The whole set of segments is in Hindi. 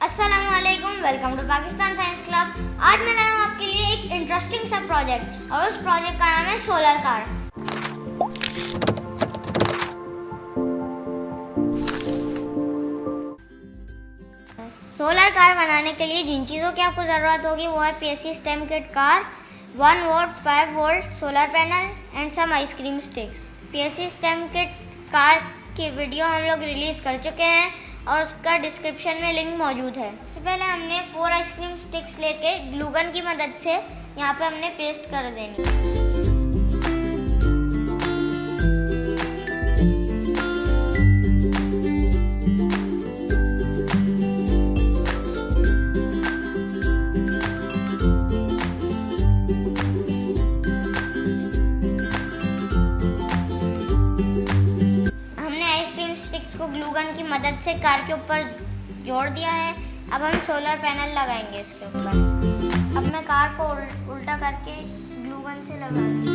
अस्सलामुअलैकुम, welcome to Pakistan science club. आज मैं लाया हूँ आपके लिए एक इंटरेस्टिंग सा प्रोजेक्ट और उस प्रोजेक्ट का नाम है सोलर कार। सोलर कार बनाने के लिए जिन चीज़ों की आपको ज़रूरत होगी वो है PSC stem kit car, 1 volt 5 volt solar panel and some ice cream sticks. PSC stem kit car की वीडियो हम लोग रिलीज़ कर चुके हैं और उसका डिस्क्रिप्शन में लिंक मौजूद है। सबसे पहले हमने 4 आइसक्रीम स्टिक्स लेके ग्लू गन की मदद से यहाँ पे हमने पेस्ट कर देनी। को ग्लू गन की मदद से कार के ऊपर जोड़ दिया है। अब हम सोलर पैनल लगाएंगे इसके ऊपर। अब मैं कार को उल्टा करके ग्लू गन से लगा दूंगी।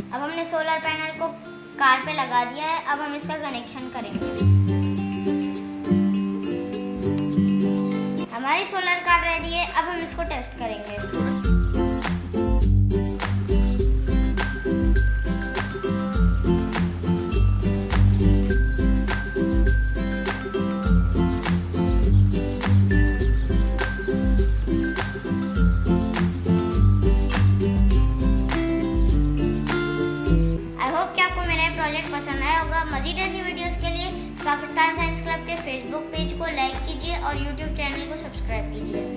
अब हमने सोलर पैनल को कार पे लगा दिया है। अब हम इसका कनेक्शन करेंगे। हमारी सोलर कार रेडी है। अब हम इसको टेस्ट करेंगे। प्रोजेक्ट पसंद आया होगा। मज़ीद ऐसी वीडियोस के लिए पाकिस्तान साइंस क्लब के फेसबुक पेज को लाइक कीजिए और यूट्यूब चैनल को सब्सक्राइब कीजिए।